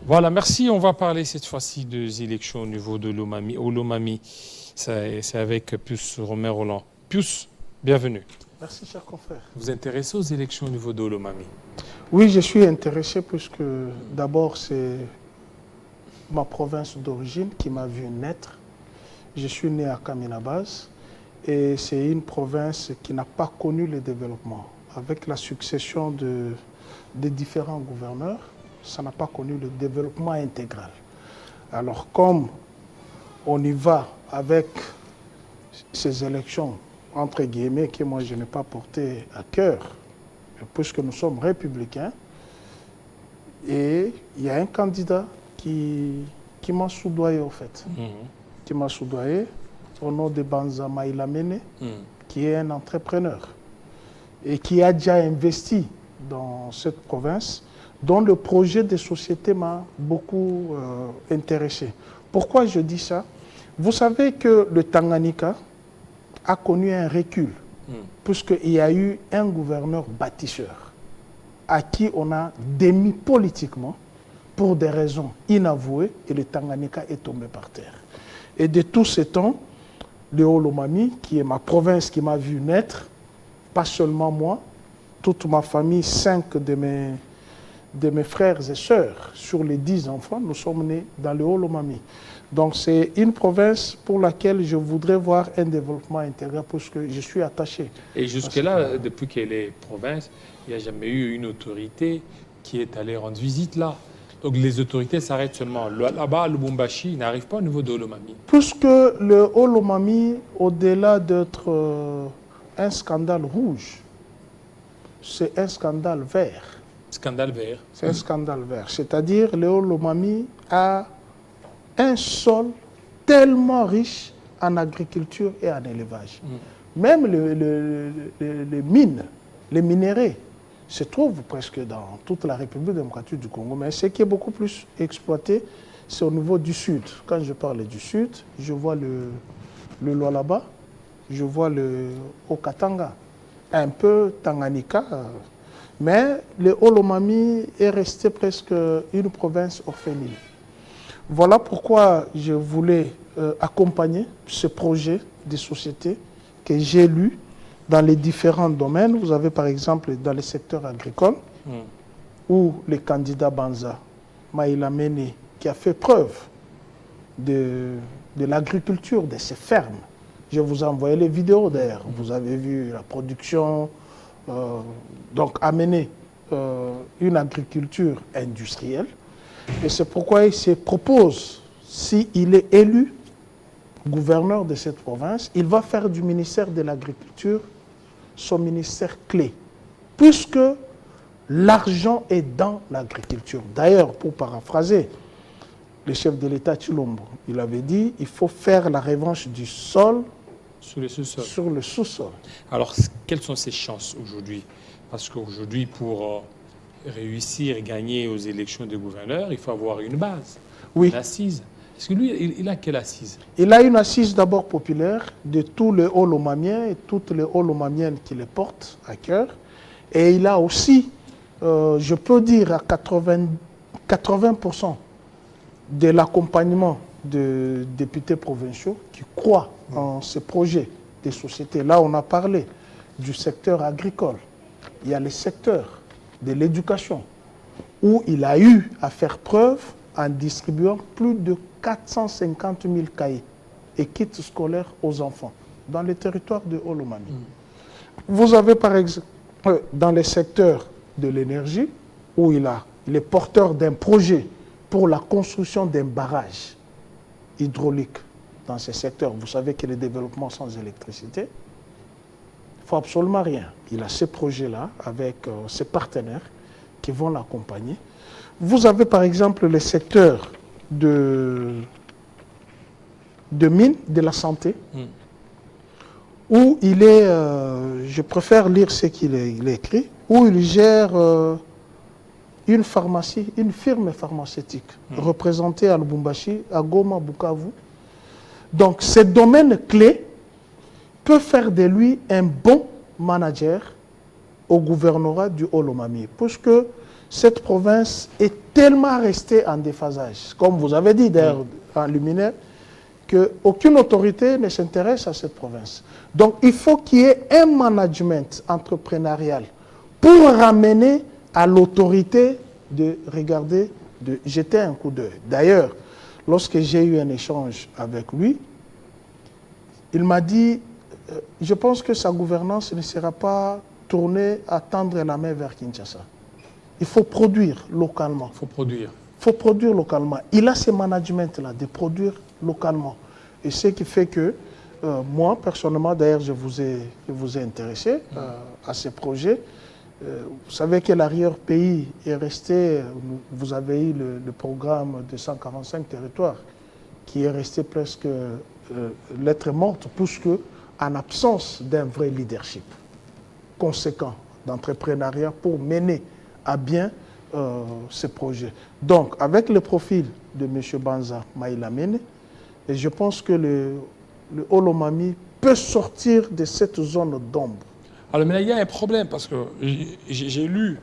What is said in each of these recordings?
Voilà, merci. On va parler cette fois-ci des élections au niveau de l'Omami. Au Lomami, c'est avec Pius Romain Roland. Pius, bienvenue. Merci, cher confrère. Vous vous intéressez aux élections au niveau de l'Omami? Oui, je suis intéressé puisque d'abord c'est ma province d'origine qui m'a vu naître. Je suis né à Kaminabaz et c'est une province qui n'a pas connu le développement. Avec la succession des différents gouverneurs, ça n'a pas connu le développement intégral. Alors comme on y va avec ces élections, entre guillemets, que moi je n'ai pas porté à cœur, puisque nous sommes républicains, et il y a un candidat qui m'a soudoyé au fait, qui m'a soudoyé au nom de Banza Maïlamene, qui est un entrepreneur et qui a déjà investi dans cette province, dont le projet de société m'a beaucoup intéressé. Pourquoi je dis ça? Vous savez que le Tanganyika a connu un recul, puisqu'il y a eu un gouverneur bâtisseur à qui on a démis politiquement pour des raisons inavouées et le Tanganyika est tombé par terre. Et de tout ce temps, le Haut-Lomami, qui est ma province qui m'a vu naître, pas seulement moi, toute ma famille, 5 de mes frères et sœurs, sur les 10 enfants, nous sommes nés dans le Haut-Lomami. Donc c'est une province pour laquelle je voudrais voir un développement intégral parce que je suis attaché. Et jusque-là, depuis qu'elle est province, il n'y a jamais eu une autorité qui est allée rendre visite là. Donc les autorités s'arrêtent seulement. Là-bas, le Lubumbashi n'arrive pas au niveau de Haut-Lomami. Puisque le Haut-Lomami, au-delà d'être un scandale rouge, c'est un scandale vert. Scandale vert. C'est un scandale vert. C'est-à-dire le Haut-Lomami a un sol tellement riche en agriculture et en élevage. Même les mines, les minéraux, se trouvent presque dans toute la République démocratique du Congo. Mais ce qui est beaucoup plus exploité, c'est au niveau du sud. Quand je parle du sud, je vois le Lualaba, je vois le Haut-Katanga, un peu Tanganyika. Mais le Haut-Lomami est resté presque une province orpheline. Voilà pourquoi je voulais accompagner ce projet de société que j'ai lu dans les différents domaines. Vous avez par exemple dans le secteur agricole, où le candidat Banza Maïlamene, qui a fait preuve de l'agriculture, de ses fermes. Je vous ai envoyé les vidéos d'ailleurs. Vous avez vu la production, donc amener une agriculture industrielle. Et c'est pourquoi il se propose, s'il est élu gouverneur de cette province, il va faire du ministère de l'Agriculture son ministère clé, puisque l'argent est dans l'agriculture. D'ailleurs, pour paraphraser le chef de l'État Tshilombo, il avait dit il faut faire la revanche du sol sur le sous-sol. Sur le sous-sol. Alors, quelles sont ses chances aujourd'hui? Parce qu'aujourd'hui, pour réussir et gagner aux élections de gouverneurs, il faut avoir une base, une assise. Est-ce que lui, il a quelle assise? Il a une assise d'abord populaire de tous les Haut-Lomamiens et toutes les Haut-Lomamiennes qui les portent à cœur. Et il a aussi, je peux dire, à 80% de l'accompagnement de députés provinciaux qui croient en ces projets des sociétés. Là, on a parlé du secteur agricole. Il y a le secteur de l'éducation, où il a eu à faire preuve en distribuant plus de 450 000 cahiers et kits scolaires aux enfants dans le territoire de Haut-Lomami. Vous avez par exemple, dans le secteur de l'énergie, où il est porteur d'un projet pour la construction d'un barrage hydraulique dans ce secteur. Vous savez que le développement sans électricité, il ne faut absolument rien. Il a ce projet-là avec ses partenaires qui vont l'accompagner. Vous avez par exemple le secteur de mine, de la santé, où il est, je préfère lire ce qu'il est écrit, où il gère une pharmacie, une firme pharmaceutique représentée à Lubumbashi, à Goma, Bukavu. Donc, ces domaines clés peuvent faire de lui un bon manager au gouvernorat du Haut-Lomami, puisque cette province est tellement restée en déphasage, comme vous avez dit d'ailleurs en luminaire, qu'aucune autorité ne s'intéresse à cette province. Donc il faut qu'il y ait un management entrepreneurial pour ramener à l'autorité de regarder, de jeter un coup d'œil. D'ailleurs, lorsque j'ai eu un échange avec lui, il m'a dit, je pense que sa gouvernance ne sera pas tournée à tendre la main vers Kinshasa. Il faut produire localement. Il faut produire. Il faut produire localement. Il a ce management-là de produire localement. Et ce qui fait que moi, personnellement, d'ailleurs, je vous ai intéressé à ce projet. Vous savez que l'arrière-pays est resté, vous avez eu le programme de 145 territoires qui est resté presque lettre morte, puisque en absence d'un vrai leadership conséquent d'entrepreneuriat pour mener à bien ce projet. Donc, avec le profil de M. Banza Maïlamene, je pense que le Haut-Lomami peut sortir de cette zone d'ombre. Alors, mais là, il y a un problème, parce que j'ai lu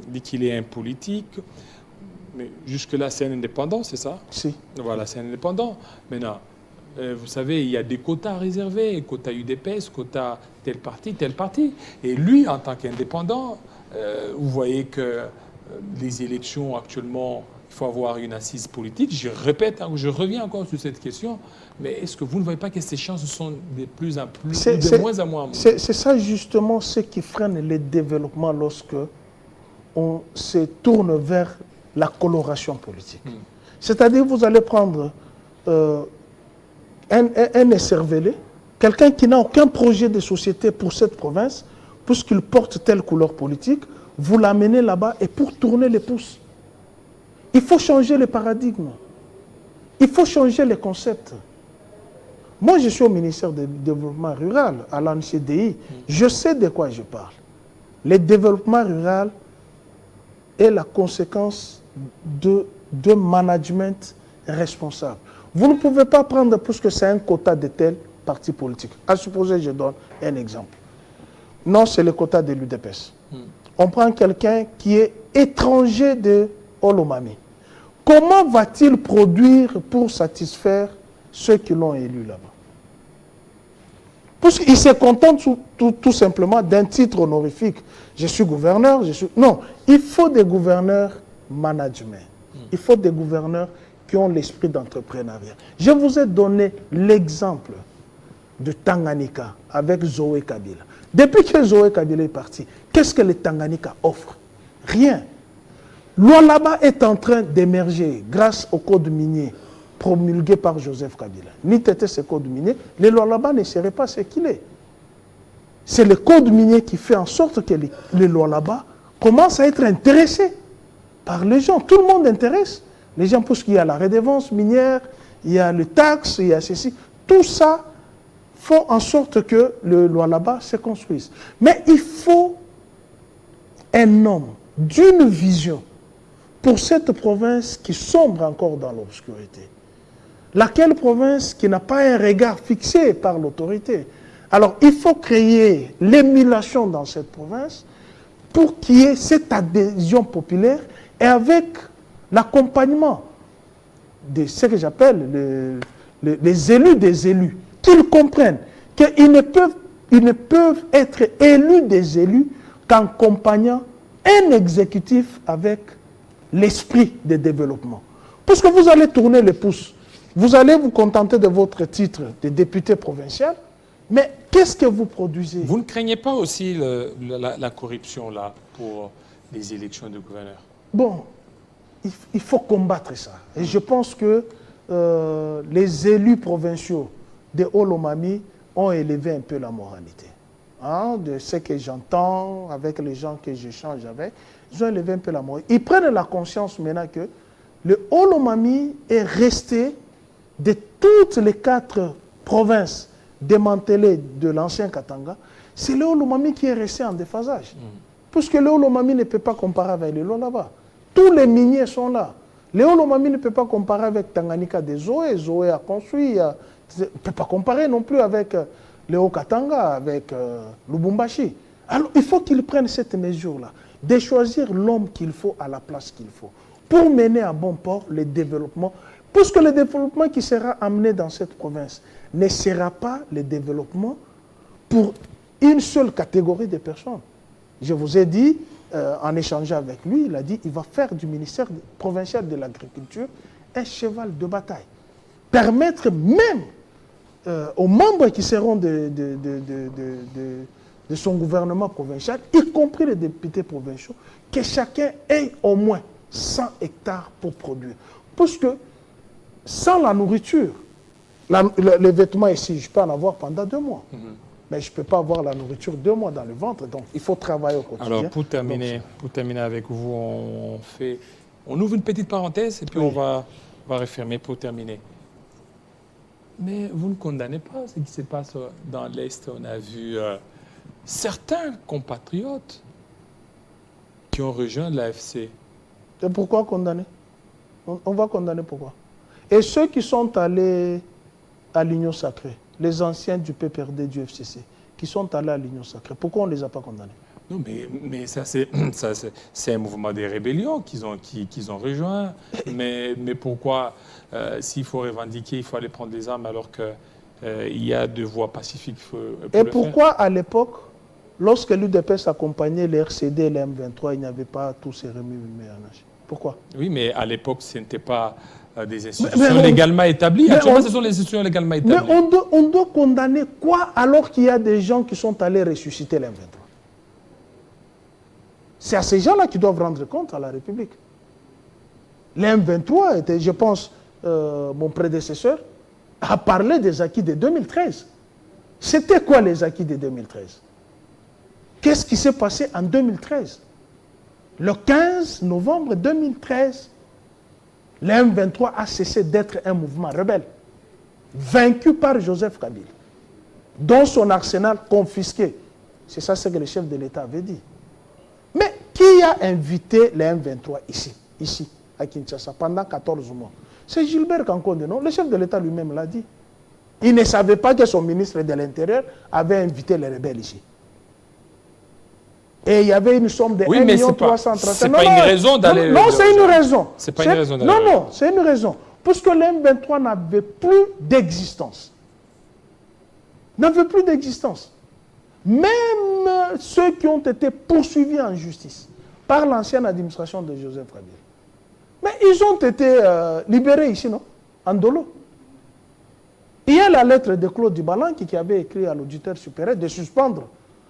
dit qu'il est un politique, mais jusque-là, c'est un indépendant, c'est ça? Si. Voilà, c'est un indépendant. Maintenant, vous savez, il y a des quotas réservés, quotas UDPS, quotas tel parti. Et lui, en tant qu'indépendant, vous voyez que les élections actuellement, il faut avoir une assise politique. Je répète, je reviens encore sur cette question, mais est-ce que vous ne voyez pas que ces chances sont de plus en plus, de moins en moins? C'est ça justement ce qui freine le développement lorsque on se tourne vers la coloration politique. C'est-à-dire, vous allez prendre un écervelé, quelqu'un qui n'a aucun projet de société pour cette province, puisqu'il porte telle couleur politique, vous l'amenez là-bas et pour tourner les pouces. Il faut changer le paradigme. Il faut changer les concepts. Moi, je suis au ministère du Développement Rural, à l'ANCDI. Je sais de quoi je parle. Le développement rural est la conséquence de management responsable. Vous ne pouvez pas prendre plus que c'est un quota de tel parti politique. À supposer, je donne un exemple. Non, c'est le quota de l'UDPS. On prend quelqu'un qui est étranger de Haut-Lomami. Comment va-t-il produire pour satisfaire ceux qui l'ont élu là-bas? Parce qu'il se contente tout simplement d'un titre honorifique. Je suis gouverneur, Non, il faut des gouverneurs management. Il faut des gouverneurs qui ont l'esprit d'entrepreneuriat. Je vous ai donné l'exemple de Tanganyika avec Zoé Kabila. Depuis que Zoé Kabila est parti, qu'est-ce que le Tanganyika offre? Rien. Lualaba est en train d'émerger grâce au code minier promulgué par Joseph Kabila. Ni t'était ce code minier, le Lualaba ne serait pas ce qu'il est. C'est le code minier qui fait en sorte que le Lualaba commence à être intéressé par les gens. Tout le monde intéresse les gens, parce qu'il y a la redevance minière, il y a le taxe, il y a ceci. Tout ça font en sorte que le Lualaba se construise. Mais il faut un homme d'une vision pour cette province qui sombre encore dans l'obscurité. Laquelle province qui n'a pas un regard fixé par l'autorité. Alors, il faut créer l'émulation dans cette province pour qu'il y ait cette adhésion populaire et avec l'accompagnement de ce que j'appelle les élus des élus, qu'ils comprennent qu'ils ne peuvent être élus des élus qu'en accompagnant un exécutif avec l'esprit de développement. Parce que vous allez tourner les pouces, vous allez vous contenter de votre titre de député provincial, mais qu'est-ce que vous produisez? Vous ne craignez pas aussi la corruption là pour les élections de gouverneur? Bon, il faut combattre ça. Et je pense que les élus provinciaux de Haut-Lomami ont élevé un peu la moralité. De ce que j'entends avec les gens que j'échange avec, ils ont élevé un peu la moralité. Ils prennent la conscience maintenant que le Haut-Lomami est resté de toutes les 4 provinces démantelées de l'ancien Katanga, c'est le Haut-Lomami qui est resté en déphasage. Puisque le Haut-Lomami ne peut pas comparer avec le Lualaba. Tous les miniers sont là. Le Haut-Lomami ne peut pas comparer avec Tanganyika des Zoé. Zoé a construit. Il ne peut pas comparer non plus avec le Haut-Katanga, avec Lubumbashi, Alors, il faut qu'ils prennent cette mesure-là, de choisir l'homme qu'il faut à la place qu'il faut, pour mener à bon port le développement, puisque le développement qui sera amené dans cette province ne sera pas le développement pour une seule catégorie de personnes. Je vous ai dit, en échangeant avec lui, il a dit qu'il va faire du ministère provincial de l'Agriculture un cheval de bataille. Permettre même aux membres qui seront de son gouvernement provincial, y compris les députés provinciaux, que chacun ait au moins 100 hectares pour produire. Parce que sans la nourriture, les vêtements ici, je peux en avoir pendant 2 mois. Mais je ne peux pas avoir la nourriture 2 mois dans le ventre, donc il faut travailler au quotidien. Alors, pour terminer avec vous, on ouvre une petite parenthèse et puis on va refermer pour terminer. Mais vous ne condamnez pas ce qui se passe dans l'Est. On a vu certains compatriotes qui ont rejoint l'AFC. Et pourquoi condamner? On va condamner pourquoi? Et ceux qui sont allés à l'Union Sacrée, les anciens du PPRD, du FCC, qui sont allés à l'Union Sacrée, pourquoi on ne les a pas condamnés? Non, mais ça, c'est un mouvement de rébellion qu'ils ont rejoint. Mais pourquoi, s'il faut revendiquer, il faut aller prendre des armes alors qu'il y a 2 voies pacifiques pour Et le pourquoi, faire? à l'époque, lorsque l'UDPS accompagnait les RCD et les M23, il n'y avait pas tous ces remue-ménages? Pourquoi? Oui, mais à l'époque, ce n'était pas des institutions légalement établies. Actuellement, ce sont les institutions légalement établies. Mais on doit condamner quoi alors qu'il y a des gens qui sont allés ressusciter les M23? C'est à ces gens-là qui doivent rendre compte à la République. Les M23 étaient, je pense, mon prédécesseur a parlé des acquis de 2013. C'était quoi les acquis de 2013? Qu'est-ce qui s'est passé en 2013? Le 15 novembre 2013, le M23 a cessé d'être un mouvement rebelle, vaincu par Joseph Kabila, dont son arsenal confisqué. C'est ça ce que le chef de l'État avait dit. Mais qui a invité les M23 ici, à Kinshasa, pendant 14 mois? C'est Gilbert Kankonde, non? Le chef de l'État lui-même l'a dit. Il ne savait pas que son ministre de l'Intérieur avait invité les rebelles ici. Et il y avait une somme de 1 335 000. C'est pas une raison d'aller... Non, c'est une raison. C'est pas une raison d'aller... Non, c'est une raison. Parce que les M23 n'avaient plus d'existence. N'avaient plus d'existence. Même ceux qui ont été poursuivis en justice par l'ancienne administration de Joseph Kabila. Mais ils ont été libérés ici, non? En Dolo. Il y a la lettre de Claude Dubalanki qui avait écrit à l'auditeur supérieur de suspendre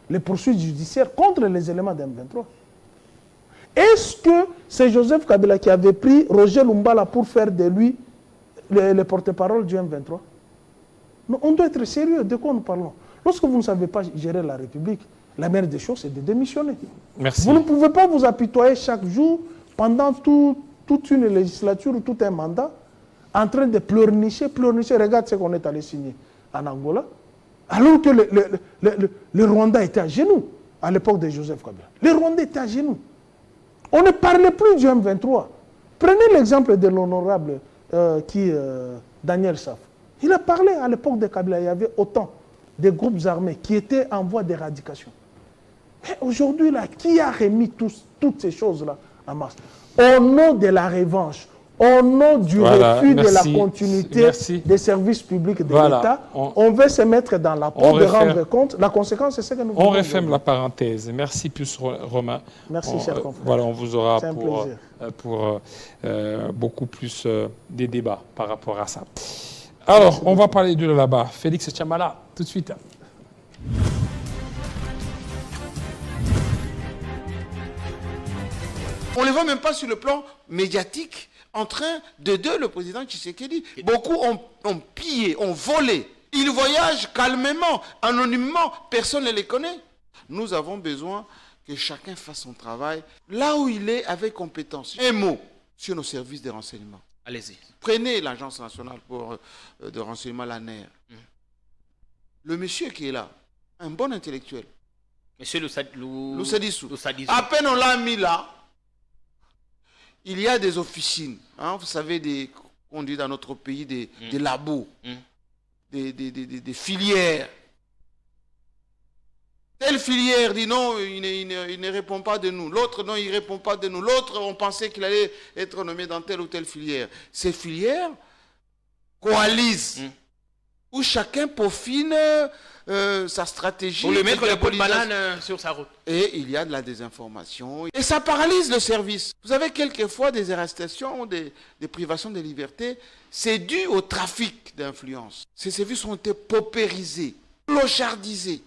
les poursuites judiciaires contre les éléments d'M23. Est-ce que c'est Joseph Kabila qui avait pris Roger Lumbala pour faire de lui le porte-parole du M23? Non, on doit être sérieux. De quoi nous parlons? Lorsque vous ne savez pas gérer la République, la meilleure des choses, c'est de démissionner. Merci. Vous ne pouvez pas vous apitoyer chaque jour, pendant toute une législature ou tout un mandat, en train de pleurnicher. Regarde ce qu'on est allé signer en Angola, alors que le Rwanda était à genoux à l'époque de Joseph Kabila. Le Rwanda était à genoux. On ne parlait plus du M23. Prenez l'exemple de l'honorable Daniel Saf. Il a parlé à l'époque de Kabila, il y avait autant de groupes armés qui étaient en voie d'éradication. Mais aujourd'hui, là, qui a remis toutes ces choses-là en marche? Au nom de la revanche, au nom du refus de la continuité des services publics de l'État, on veut se mettre dans la peau de rendre compte. La conséquence, c'est ce que nous voulons. On referme la parenthèse. Merci plus, Romain. Merci, cher confrère. Voilà, on vous aura pour beaucoup plus des débats par rapport à ça. Alors, on va parler de là-bas. Félix Chamala, tout de suite. On ne les voit même pas sur le plan médiatique en train d'aider le président Tshisekedi. Beaucoup ont pillé, ont volé. Ils voyagent calmement, anonymement, personne ne les connaît. Nous avons besoin que chacun fasse son travail là où il est avec compétence. Un mot sur nos services de renseignement. Allez-y. Prenez l'Agence nationale de renseignement, l'ANER. Le monsieur qui est là, un bon intellectuel. Monsieur Loussadissou. À peine on l'a mis là, il y a des officines, hein, vous savez, on dit dans notre pays des labos, des filières. Telle filière dit non, il ne répond pas de nous. L'autre, non, il ne répond pas de nous. L'autre, on pensait qu'il allait être nommé dans telle ou telle filière. Ces filières coalisent, où chacun peaufine sa stratégie. Pour le mettre le pot de banane sur sa route. Et il y a de la désinformation. Et ça paralyse le service. Vous avez quelquefois des arrestations, des privations de liberté. C'est dû au trafic d'influence. Ces services ont été paupérisés, clochardisés.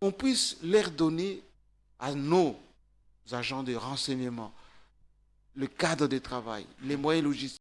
On puisse leur donner à nos agents de renseignement le cadre de travail, les moyens logistiques.